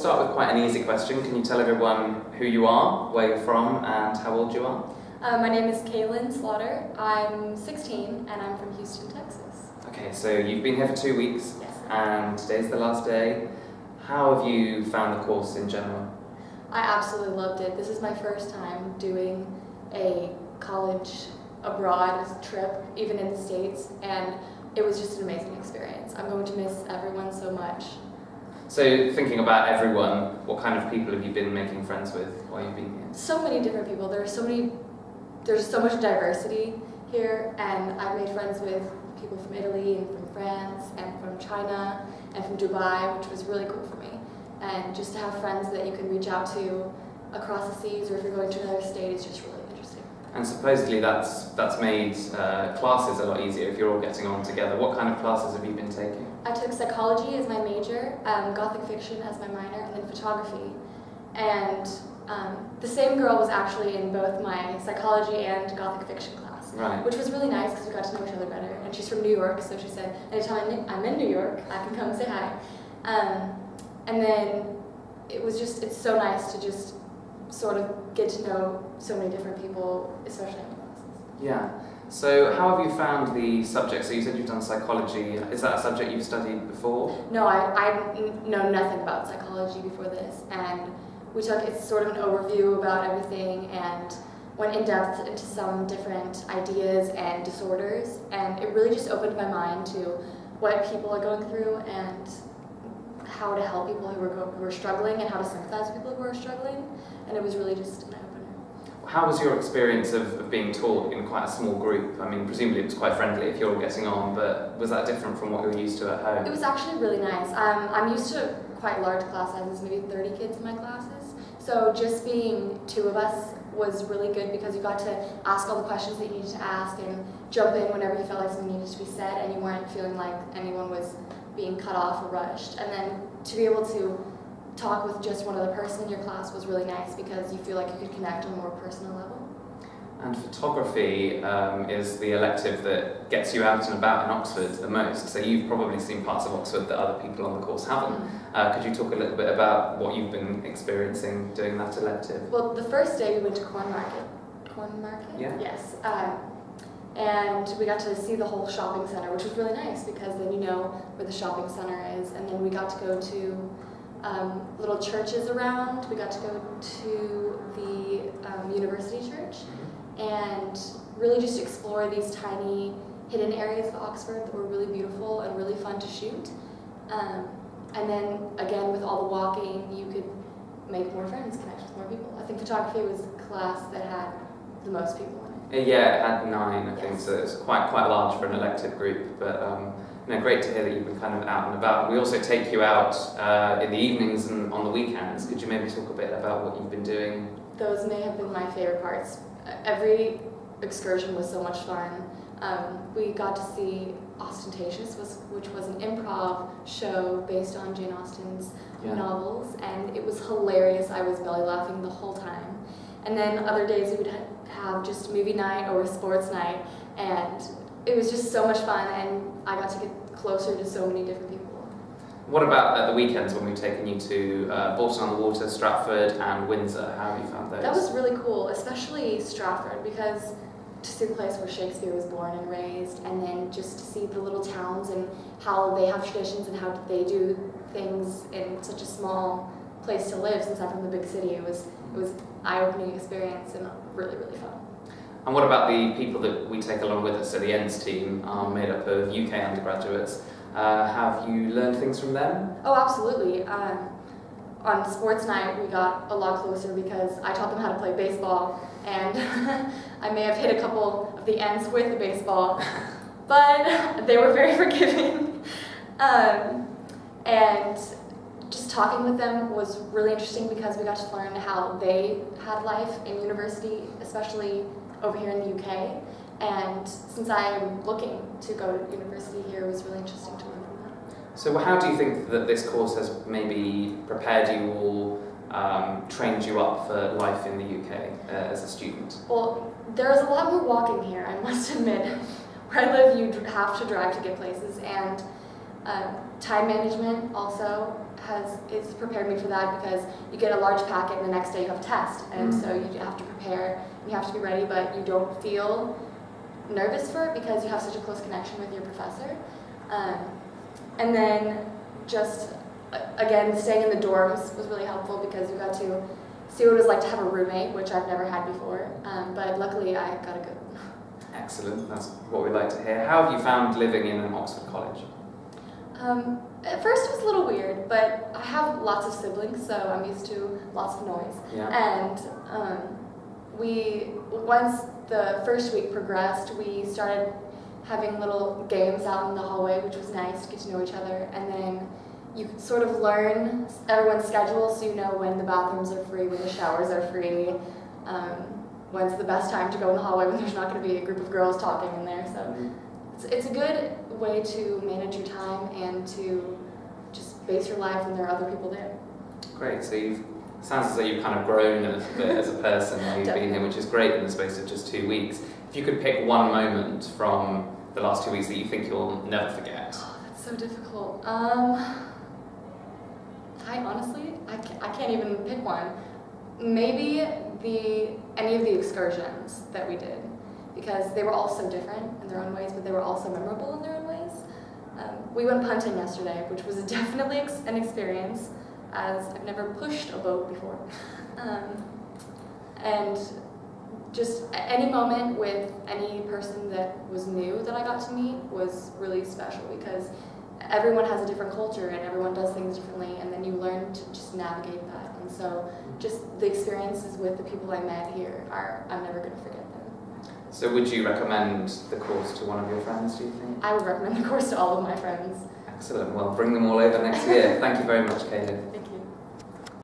start with quite an easy question. Can you tell everyone who you are, where you're from, and how old you are? My name is Kaylin Slaughter. I'm 16 and I'm from Houston, Texas. Okay, so you've been here for 2 weeks, Yes. and today's the last day. How have you found the course in general? I absolutely loved it. This is my first time doing a college abroad trip, even in the States, and it was just an amazing experience. I'm going to miss everyone so much. So thinking about everyone, what kind of people have you been making friends with while you've been here? So many different people. There's so much diversity here, and I've made friends with people from Italy and from France and from China and from Dubai, which was really cool for me. And just to have friends that you can reach out to across the seas, or if you're going to another state, is just really interesting. And supposedly that's made classes a lot easier if you're all getting on together. What kind of classes have you been taking? I took psychology as my major, Gothic Fiction as my minor, and then photography. And the same girl was actually in both my psychology and Gothic Fiction class, Right. which was really nice because we got to know each other better. And she's from New York, so she said, anytime I'm in New York, I can come and say hi. And then it's so nice to just sort of get to know so many different people, especially in the classes. Yeah. So how have you found the subject? So you said you've done psychology. Is that a subject you've studied before? No, I know nothing about psychology before this, and it's sort of an overview about everything and went in depth into some different ideas and disorders, and it really just opened my mind to what people are going through and how to help people who are struggling and how to sympathize with people who are struggling, and it was really just an eye-opener. How was your experience of being taught in quite a small group? I mean, presumably it was quite friendly if you're all getting on, but was that different from what you were used to at home? It was actually really nice. I'm used to quite large class sizes, maybe 30 kids in my classes, so just being 2 of us was really good because you got to ask all the questions that you needed to ask and jump in whenever you felt like something needed to be said, and you weren't feeling like anyone was being cut off or rushed. And then to be able to talk with just one other person in your class was really nice because you feel like you could connect on a more personal level. And photography is the elective that gets you out and about in Oxford the most, so you've probably seen parts of Oxford that other people on the course haven't. Could you talk a little bit about what you've been experiencing doing that elective? Well, the first day we went to Corn Market. Corn Market? Yeah. Yes. And we got to see the whole shopping center, which was really nice because then you know where the shopping center is. And then we got to go to little churches around. We got to go to the university church and really just explore these tiny hidden areas of Oxford that were really beautiful and really fun to shoot. And then again, with all the walking, you could make more friends, connect with more people. I think photography was the class that had the most people in it. Yeah, it had 9, I think, Yes. so it's quite large for an elective group, but great to hear that you've been kind of out and about. We also take you out in the evenings and on the weekends. Could you maybe talk a bit about what you've been doing? Those may have been my favorite parts. Every excursion was so much fun. We got to see Ostentatious, which was an improv show based on Jane Austen's novels, and it was hilarious. I was belly laughing the whole time. And then other days we would have just movie night or sports night, and it was just so much fun, and I got to get closer to so many different people. What about at the weekends when we've taken you to Bolton-on-the-Water, Stratford and Windsor? How have you found those? That was really cool, especially Stratford, because to see the place where Shakespeare was born and raised, and then just to see the little towns and how they have traditions and how they do things in such a small place to live. Since I'm from the big city, it was eye-opening experience and really, really fun. And what about the people that we take along with us? So the ENDS team are made up of UK undergraduates. Have you learned things from them? Oh, absolutely. On sports night, we got a lot closer because I taught them how to play baseball, and I may have hit a couple of the ends with the baseball, but they were very forgiving. And just talking with them was really interesting because we got to learn how they had life in university, especially over here in the UK. And since I am looking to go to university here, it was really interesting to learn from them. So how do you think that this course has maybe prepared you or trained you up for life in the UK as a student? Well, there's a lot more walking here, I must admit. Where I live, you have to drive to get places, and time management also it's prepared me for that, because you get a large packet and the next day you have a test, and so you have to prepare and you have to be ready, but you don't feel nervous for it because you have such a close connection with your professor. And then just again, staying in the dorms was really helpful because you got to see what it was like to have a roommate, which I've never had before, but luckily I got a good one. Excellent, that's what we like to hear. How have you found living in an Oxford college? At first it was a little weird, but I have lots of siblings, so I'm used to lots of noise. Yeah. And once the first week progressed, we started having little games out in the hallway, which was nice to get to know each other. And then you sort of learn everyone's schedule, so you know when the bathrooms are free, when the showers are free, when's the best time to go in the hallway when there's not going to be a group of girls talking in there. So it's a good way to manage your time and to just base your life when there are other people there. Great, so sounds as though you've kind of grown a little bit as a person while you've been here, which is great in the space of just 2 weeks. If you could pick one moment from the last 2 weeks that you think you'll never forget. Oh, that's so difficult. I can't even pick one. Maybe any of the excursions that we did, because they were all so different in their own ways, but they were also memorable in their own ways. We went punting yesterday, which was definitely an experience, as I've never pushed a boat before. And just any moment with any person that was new that I got to meet was really special, because everyone has a different culture and everyone does things differently, and then you learn to just navigate that. And so just the experiences with the people I met here I'm never going to forget them. So would you recommend the course to one of your friends, do you think? I would recommend the course to all of my friends. Excellent, well bring them all over next year. Thank you very much, Kaylin.